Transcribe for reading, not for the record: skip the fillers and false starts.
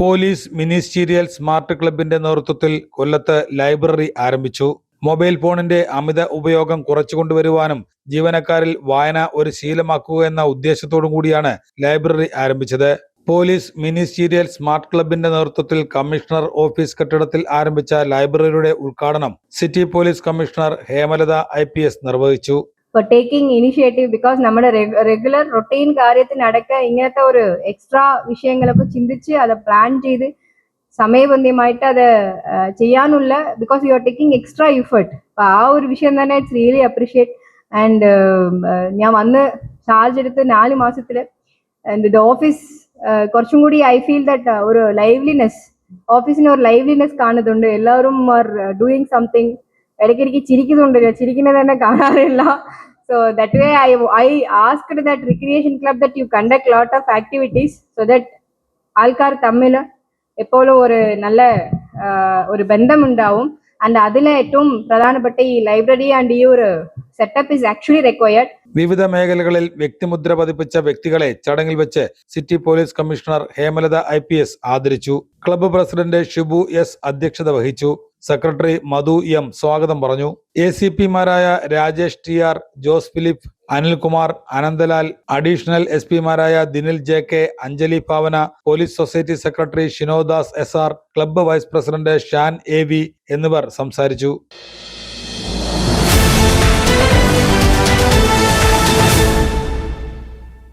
Police ministerial smart ക്ലബിന്റെ നേതൃത്വത്തിൽ കൊല്ലത്ത് ലൈബ്രറി ആരംഭിച്ചു. മൊബൈൽ ഫോണിന്റെ അമിത ഉപയോഗം കുറച്ചുകൊണ്ടുവരുവാനും ജീവനക്കാരിൽ വായന ഒരു ശീലമാക്കുക എന്ന ഉദ്ദേശത്തോടു കൂടിയാണ് ലൈബ്രറി ആരംഭിച്ചത്. പോലീസ് മിനിസ്റ്റീരിയൽ സ്മാർട്ട് ക്ലബിന്റെ നേതൃത്വത്തിൽ കമ്മീഷണർ ഓഫീസ് കെട്ടിടത്തിൽ ആരംഭിച്ച ലൈബ്രറിയുടെ ഉദ്ഘാടനം city police commissioner Hemalatha IPS നിർവഹിച്ചു. For taking initiative, because നമ്മുടെ റെഗുലർ റൊട്ടീൻ കാര്യത്തിനടക്ക ഇങ്ങനത്തെ ഒരു എക്സ്ട്രാ വിഷയങ്ങളൊക്കെ ചിന്തിച്ച് അത് പ്ലാൻ ചെയ്ത് സമയബന്ധിതമായിട്ട് അത് ചെയ്യാനുള്ള because you are taking extra effort. അപ്പൊ ആ ഒരു വിഷയം തന്നെ ഇറ്റ്സ് റിയലി അപ്രീഷിയേറ്റ്. ആൻഡ് ഞാൻ വന്ന് ചാർജ് എടുത്ത് 4 മാസത്തില് ഓഫീസ് കുറച്ചും കൂടി ഐ ഫീൽ ദാറ്റ് ഒരു ലൈവ്ലിനെസ്, ഓഫീസിന് ഒരു ലൈവ്ലിനെസ് കാണുന്നുണ്ട്. എല്ലാവരും ആർ ഡൂയിങ് സംതിങ്. ഇടയ്ക്കിടയ്ക്ക് ചിരിക്കുന്നുണ്ട്, ചിരിക്കുന്നത് തന്നെ കാണാറില്ല. So that way I asked that recreation club that you conduct lot of activities so that ആൾക്കാർ തമ്മിൽ എപ്പോഴും ഒരു നല്ല ഒരു ബന്ധമുണ്ടാവും. ആൻഡ് അതിലെ ഏറ്റവും പ്രധാനപ്പെട്ട ഈ ലൈബ്രറി ആൻഡ് ഈ ഒരു സെറ്റപ്പ് ഇസ് ആക്ച്വലി റിക്വയർഡ്. വിവിധ മേഖലകളിൽ വ്യക്തിമുദ്ര പതിപ്പിച്ച വ്യക്തികളെ ചടങ്ങിൽ വെച്ച് city police commissioner Hemalatha IPS ആദരിച്ചു. ക്ലബ്ബ് പ്രസിഡന്റ് ഷിബു S അധ്യക്ഷത വഹിച്ചു. സെക്രട്ടറി മധു M സ്വാഗതം പറഞ്ഞു. ACP-മാരായ രാജേഷ് TR, ജോസ് ഫിലിപ്പ്, അനിൽകുമാർ, അനന്തലാൽ, അഡീഷണൽ SP-മാരായ Dinil JK, Anjali Bhavana, police society secretary Shinodas SR, club vice president Shan AV എന്നിവർ സംസാരിച്ചു.